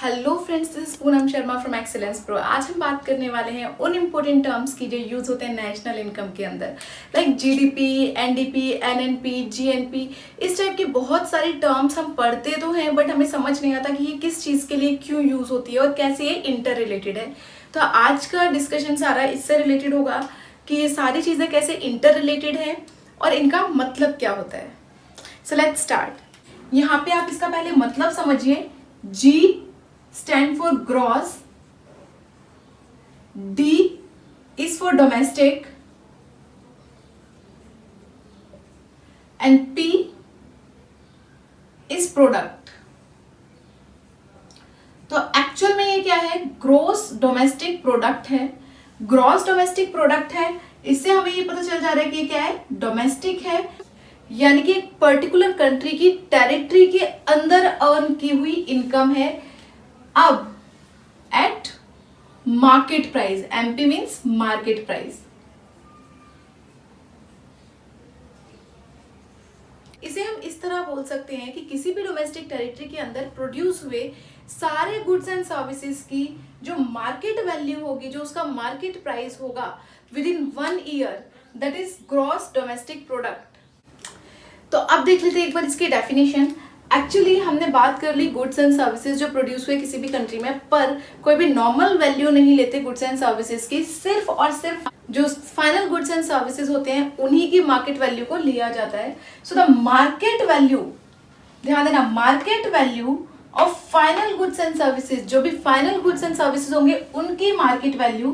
Hello friends, this is Poonam Sharma from excellence pro. आज हम बात करने वाले हैं उन इम्पोर्टेंट टर्म्स की जो यूज होते हैं नेशनल इनकम के अंदर, like GDP, NDP, NNP, GNP. इस टाइप की बहुत सारी टर्म्स हम पढ़ते तो हैं, बट हमें समझ नहीं आता कि ये किस चीज़ के लिए क्यों यूज होती है और कैसे ये इंटर रिलेटेड है। तो आज का डिस्कशन सारा इससे रिलेटेड होगा कि ये सारी चीज़ें कैसे इंटर रिलेटेड है और इनका मतलब क्या होता है। So let's start. यहाँ पे आप इसका पहले मतलब समझिए। जी stand for gross, D is for domestic, and P is product. तो एक्चुअल में ये क्या है? ग्रोस डोमेस्टिक प्रोडक्ट है। ग्रॉस डोमेस्टिक प्रोडक्ट है, इससे हमें ये पता चल जा रहा है कि ये क्या है? डोमेस्टिक है, यानी कि एक पर्टिकुलर कंट्री की टेरिटरी के अंदर अर्न की हुई इनकम है। अब eight market price, MP means market price. इसे हम इस तरह बोल सकते हैं कि किसी भी डोमेस्टिक टेरिटरी के अंदर प्रोड्यूस हुए सारे गुड्स एंड सर्विसेज की जो मार्केट वैल्यू होगी, जो उसका मार्केट प्राइस होगा with in 1 year, that is gross domestic product. तो अब देख लेते हैं एक बार इसकी डेफिनेशन। एक्चुअली हमने बात कर ली गुड्स एंड सर्विसेज जो प्रोड्यूस हुए किसी भी कंट्री में, पर कोई भी नॉर्मल वैल्यू नहीं लेते गुड्स एंड सर्विसेज की। सिर्फ और सिर्फ जो फाइनल गुड्स एंड सर्विसेज होते हैं उन्हीं की मार्केट वैल्यू को लिया जाता है। सो द मार्केट वैल्यू, ध्यान देना, market value of final goods and services, जो भी फाइनल गुड्स एंड सर्विसेज होंगे उनकी market value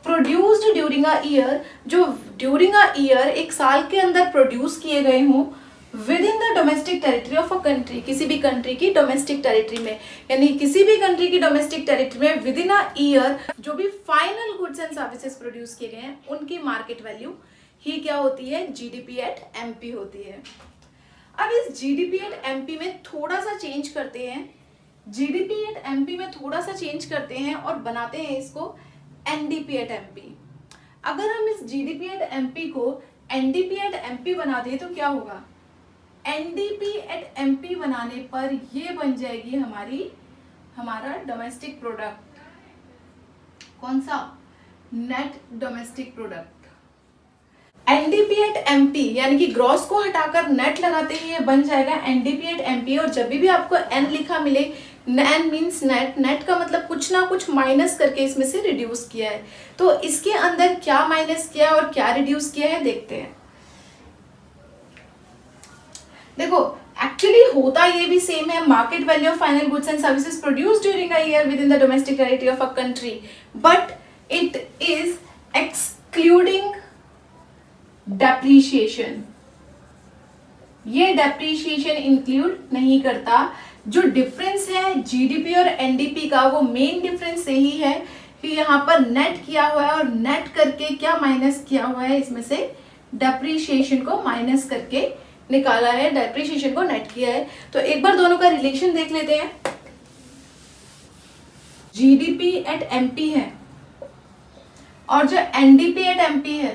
produced during a year, जो ड्यूरिंग अ ईयर एक साल के अंदर प्रोड्यूस किए गए हों with in the domestic territory of a country, किसी भी कंट्री की डोमेस्टिक टेरिटरी में, यानी किसी भी कंट्री की डोमेस्टिक टेरिटरी में विद इन अ ईयर जो भी final goods and services produce किए गए हैं उनकी मार्केट वैल्यू ही क्या होती है? जीडीपी एट एमपी होती है। अब इस जीडीपी एट एमपी में थोड़ा सा चेंज करते हैं, जीडीपी एट एमपी में थोड़ा सा चेंज करते हैं और बनाते हैं इसको एनडीपी एट एमपी। अगर हम इस जीडीपी एट एमपी को एनडीपी एट एमपी बना दें तो क्या होगा? एनडीपी एट एमपी बनाने पर ये बन जाएगी हमारा डोमेस्टिक प्रोडक्ट। कौन सा? Net domestic product. NDP at MP यानी कि ग्रॉस को हटाकर नेट लगाते ही ये बन जाएगा एनडीपी एट एमपी। और जब भी आपको एन लिखा मिले, एन मीन्स नेट, नेट का मतलब कुछ ना कुछ माइनस करके इसमें से रिड्यूस किया है। तो इसके अंदर क्या माइनस किया और क्या रिड्यूस किया है देखते हैं। देखो, एक्चुअली होता ये भी सेम है, market value of final goods and services produced during a year with in the domestic territory of a country, but it is excluding depreciation. ये डेप्रीशिएशन इंक्लूड नहीं करता। जो डिफरेंस है जीडीपी और एनडीपी का, वो मेन डिफरेंस यही है कि यहाँ पर नेट किया हुआ है और नेट करके क्या माइनस किया हुआ है, इसमें से डेप्रीशिएशन को माइनस करके निकाला है, डेप्रीशिएशन को नेट किया है। तो एक बार दोनों का रिलेशन देख लेते हैं। जीडीपी एट एमपी है और जो एनडीपी एट एमपी है,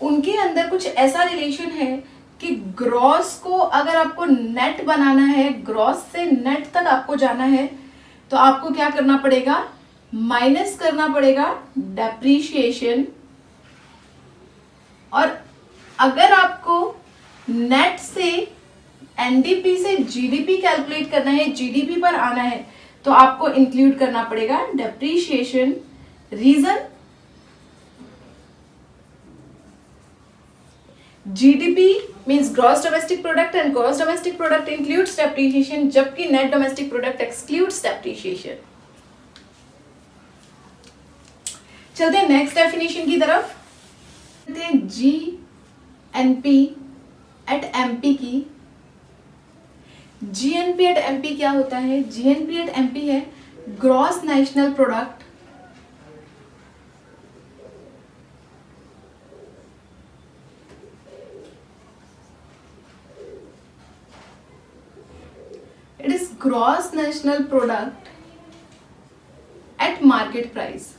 उनके अंदर कुछ ऐसा रिलेशन है कि ग्रॉस को अगर आपको नेट बनाना है, ग्रॉस से नेट तक आपको जाना है, तो आपको क्या करना पड़ेगा? माइनस करना पड़ेगा डेप्रीशिएशन। और अगर आपको नेट से एनडीपी से जीडीपी कैलकुलेट करना है, जीडीपी पर आना है, तो आपको इंक्लूड करना पड़ेगा depreciation. Reason, GDP means gross domestic product and gross domestic product includes depreciation, जबकि net domestic product excludes depreciation. चलते हैं नेक्स्ट डेफिनेशन की तरफ। जी एनपी एट एमपी की। जीएनपी एट एमपी क्या होता है? जीएनपी एट एमपी है gross national product, it is gross national product at market price.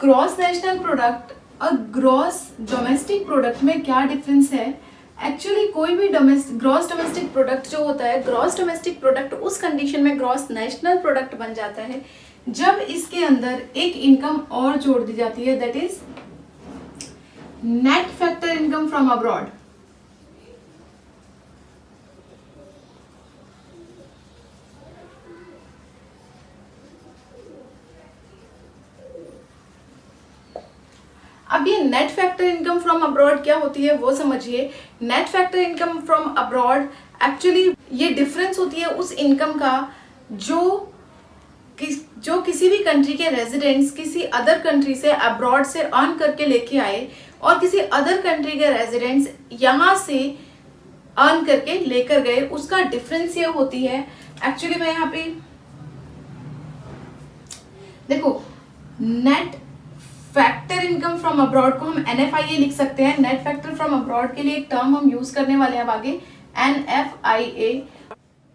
Gross national product और ग्रॉस डोमेस्टिक प्रोडक्ट में क्या डिफरेंस है? एक्चुअली कोई भी ग्रॉस डोमेस्टिक प्रोडक्ट जो होता है, ग्रॉस डोमेस्टिक प्रोडक्ट उस कंडीशन में ग्रॉस नेशनल प्रोडक्ट बन जाता है जब इसके अंदर एक इनकम और जोड़ दी जाती है, that is net factor income from abroad. अब ये net factor income from abroad क्या होती है वो समझिए। Net factor income from abroad actually ये डिफरेंस होती है उस इनकम का जो किसी भी कंट्री के रेजिडेंट्स किसी अदर कंट्री से अब्रॉड से अर्न करके लेके आए और किसी अदर कंट्री के रेजिडेंट्स यहाँ से अर्न करके लेकर गए, उसका डिफरेंस ये होती है। एक्चुअली मैं यहाँ पे देखो, net factor income from abroad को हम NFIA लिख सकते हैं। नेट फैक्टर फ्रॉम अब्रॉड के लिए एक टर्म हम यूज करने वाले हैं अब आगे, NFIA।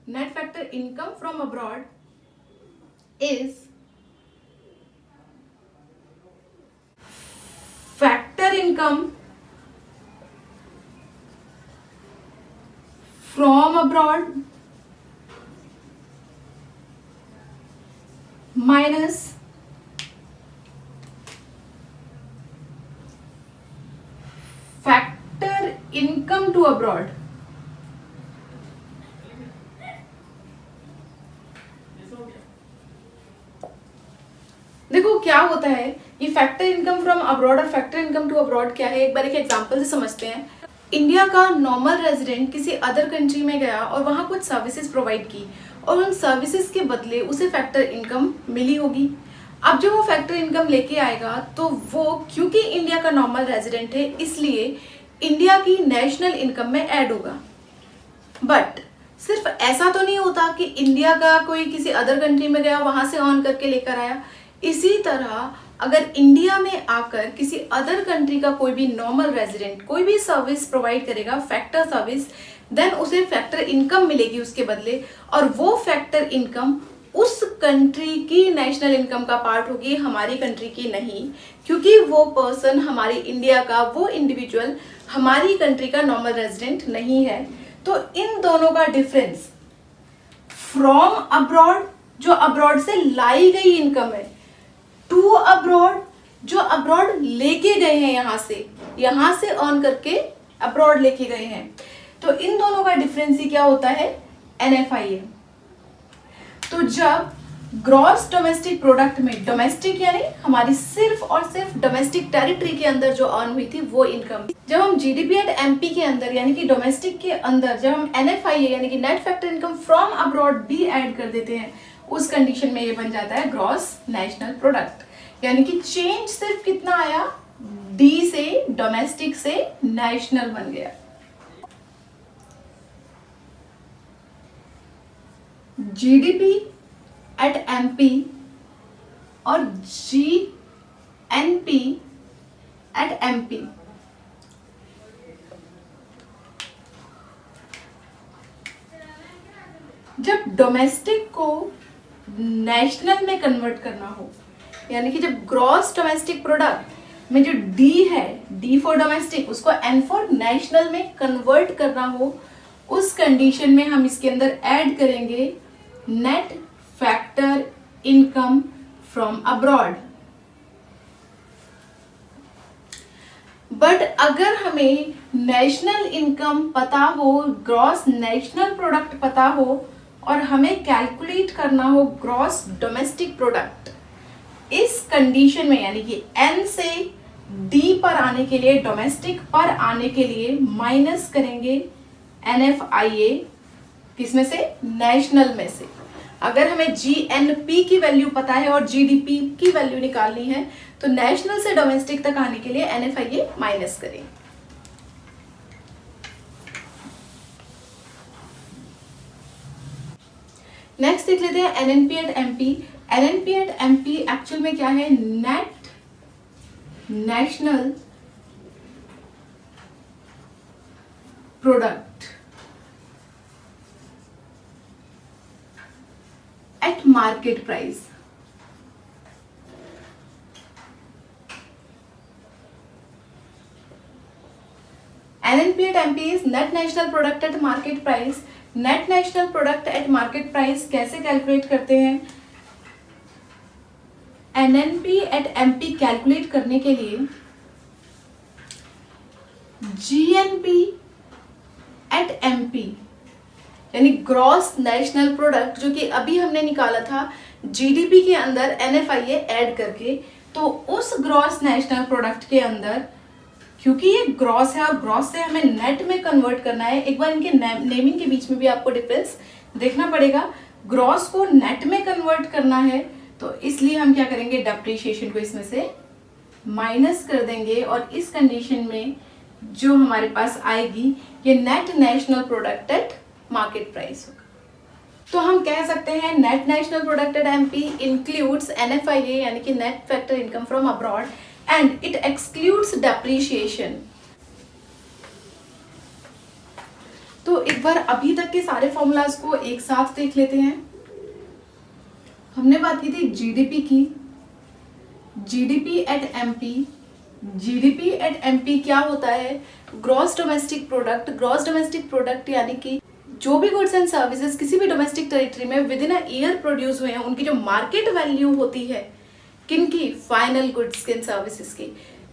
Net factor income from abroad is factor income from abroad minus factor income to abroad. देखो क्या होता है, ये फैक्टर इनकम फ्रॉम अब्रॉड और फैक्टर इनकम टू अब्रॉड क्या है, एक बार एक एग्जांपल से समझते हैं। इंडिया का नॉर्मल रेजिडेंट किसी अदर कंट्री में गया और वहां कुछ सर्विसेज प्रोवाइड की और उन सर्विसेज के बदले उसे फैक्टर इनकम मिली होगी। अब जब वो फैक्टर इनकम लेके आएगा तो वो, क्योंकि इंडिया का नॉर्मल रेजिडेंट है, इसलिए इंडिया की नेशनल इनकम में ऐड होगा। बट सिर्फ ऐसा तो नहीं होता कि इंडिया का कोई किसी अदर कंट्री में गया वहां से अर्न करके लेकर आया। इसी तरह अगर इंडिया में आकर किसी अदर कंट्री का कोई भी नॉर्मल रेजिडेंट कोई भी सर्विस प्रोवाइड करेगा, फैक्टर सर्विस, देन उसे फैक्टर इनकम मिलेगी उसके बदले, और वो फैक्टर इनकम उस कंट्री की नेशनल इनकम का पार्ट होगी, हमारी कंट्री की नहीं, क्योंकि वो पर्सन हमारी इंडिया का, वो इंडिविजुअल हमारी कंट्री का नॉर्मल रेजिडेंट नहीं है। तो इन दोनों का डिफरेंस, फ्रॉम अब्रॉड जो अब्रॉड से लाई गई इनकम है, टू अब्रॉड जो अब्रॉड लेके गए हैं, यहां से अर्न करके अब्रॉड लेके गए हैं। तो इन दोनों का डिफरेंस ही क्या होता है, NFIA। तो जब ग्रॉस डोमेस्टिक प्रोडक्ट में, डोमेस्टिक यानी हमारी सिर्फ और सिर्फ डोमेस्टिक टेरिटरी के अंदर जो अर्न हुई थी वो इनकम, जब हम GDP एट MP के अंदर यानी कि डोमेस्टिक के अंदर जब हम NFIA यानी कि net factor income from abroad भी ऐड कर देते हैं, उस कंडीशन में ये बन जाता है ग्रॉस नेशनल प्रोडक्ट। यानी कि चेंज सिर्फ कितना आया, D से, डोमेस्टिक से नेशनल बन गया। GDP एट MP और GNP एट MP। जब डोमेस्टिक को नेशनल में कन्वर्ट करना हो, यानी कि जब ग्रॉस डोमेस्टिक प्रोडक्ट में जो D है, D फॉर डोमेस्टिक, उसको N फॉर नेशनल में कन्वर्ट करना हो, उस कंडीशन में हम इसके अंदर ऐड करेंगे net factor income from abroad. But अगर हमें नेशनल इनकम पता हो, ग्रॉस नेशनल प्रोडक्ट पता हो और हमें कैलकुलेट करना हो ग्रॉस डोमेस्टिक प्रोडक्ट, इस कंडीशन में यानी कि N से D पर आने के लिए, डोमेस्टिक पर आने के लिए माइनस करेंगे NFIA, किसमें से, नेशनल में से। अगर हमें GNP की वैल्यू पता है और GDP की वैल्यू निकालनी है तो नेशनल से डोमेस्टिक तक आने के लिए NFIA माइनस करें। नेक्स्ट देख लेते हैं NNP at MP। NNP at MP actual में क्या है, net national product at market price. NNP at MP is net national product at market price. Net national product at market price कैसे calculate करते हैं? NNP at MP calculate करने के लिए GNP eight MP यानी ग्रॉस नेशनल प्रोडक्ट जो कि अभी हमने निकाला था जीडीपी के अंदर NFIA ऐड करके, तो उस ग्रॉस नेशनल प्रोडक्ट के अंदर, क्योंकि ये ग्रॉस है और ग्रॉस से हमें नेट में कन्वर्ट करना है, एक बार इनके नेमिंग के बीच में भी आपको डिफरेंस देखना पड़ेगा। ग्रॉस को नेट में कन्वर्ट करना है तो इसलिए हम क्या करेंगे, डेप्रिसिएशन को इसमें से माइनस कर देंगे और इस कंडीशन में जो हमारे पास आएगी ये net national product at market price होगा। तो हम कह सकते हैं net national product eight MP includes NFIA यानी कि net factor income from abroad and it excludes depreciation। तो एक बार अभी तक के सारे फॉर्मूलाज को एक साथ देख लेते हैं। हमने बात की थी जीडीपी की, GDP at MP. GDP at MP क्या होता है? Gross domestic product. Gross domestic product यानी कि जो भी गुड्स एंड सर्विसेज किसी भी डोमेस्टिक टेरिटरी में with in a year produce हुए हैं, उनकी जो मार्केट वैल्यू होती है, किनकी? फाइनल गुड्स एंड सर्विसेज की।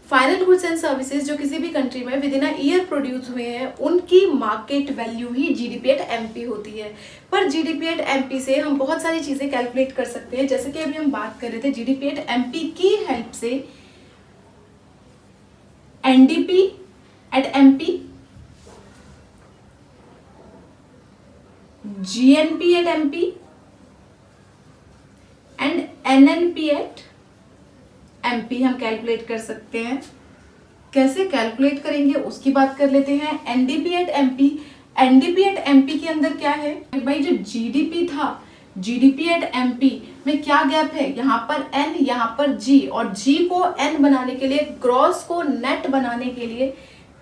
फाइनल गुड्स एंड सर्विसेज जो किसी भी कंट्री में with in a year produce हुए हैं, उनकी market value he GDP at MP होती है। पर जीडीपी एट एमपी से हम बहुत सारी चीजें कैलकुलेट कर सकते हैं, जैसे कि अभी हम बात कर रहे थे जीडीपी एट एमपी की हेल्प से NDP at MP, GNP at MP and NNP at MP हम कैलकुलेट कर सकते हैं। कैसे कैलकुलेट करेंगे उसकी बात कर लेते हैं। NDP at MP, NDP at MP के अंदर क्या है भाई? जो जीडीपी था, जीडीपी एट एमपी में क्या गैप है? यहाँ पर एन, यहाँ पर जी, और जी को एन बनाने के लिए, ग्रॉस को नेट बनाने के लिए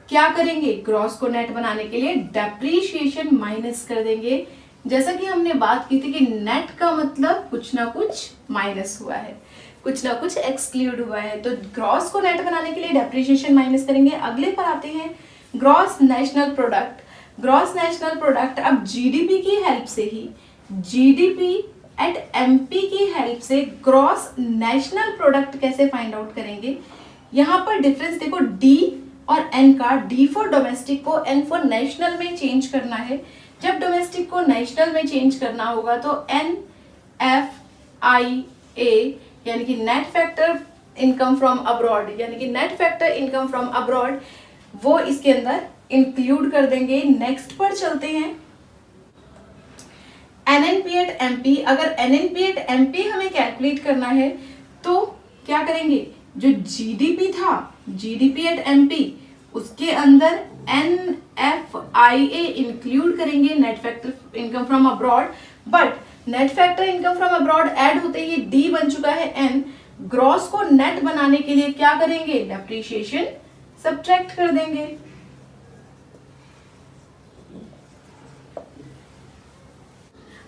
क्या करेंगे? ग्रॉस को नेट बनाने के लिए डेप्रीशिएशन माइनस कर देंगे। जैसा कि हमने बात की थी कि नेट का मतलब कुछ ना कुछ माइनस हुआ है, कुछ ना कुछ एक्सक्लूड हुआ है, तो ग्रॉस को नेट बनाने के लिए डेप्रिसिएशन माइनस करेंगे। अगले पर आते हैं gross national product. Gross national product अब जीडीपी की हेल्प से ही, जीडीपी एट एमपी की हेल्प से ग्रॉस नेशनल प्रोडक्ट कैसे फाइंड आउट करेंगे? यहाँ पर डिफरेंस देखो, डी और एन का, डी फॉर डोमेस्टिक को एन फॉर नेशनल में चेंज करना है। जब डोमेस्टिक को नेशनल में चेंज करना होगा तो NFIA यानी कि net factor income from abroad, यानी कि net factor income from abroad, वो इसके अंदर इंक्लूड कर देंगे। नेक्स्ट पर चलते हैं NNP एट MP। अगर NNP एट MP हमें कैलकुलेट करना है तो क्या करेंगे? जो जीडीपी था, जीडीपी एट MP, उसके अंदर NFIA इंक्लूड करेंगे, net factor income from abroad. But net factor income from abroad add होते ही डी बन चुका है एन। ग्रॉस को नेट बनाने के लिए क्या करेंगे? डेप्रिसिएशन सब्ट्रैक्ट कर देंगे।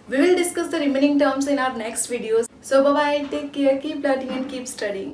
We will discuss the remaining terms in our next videos. So bye bye, take care, keep learning and keep studying.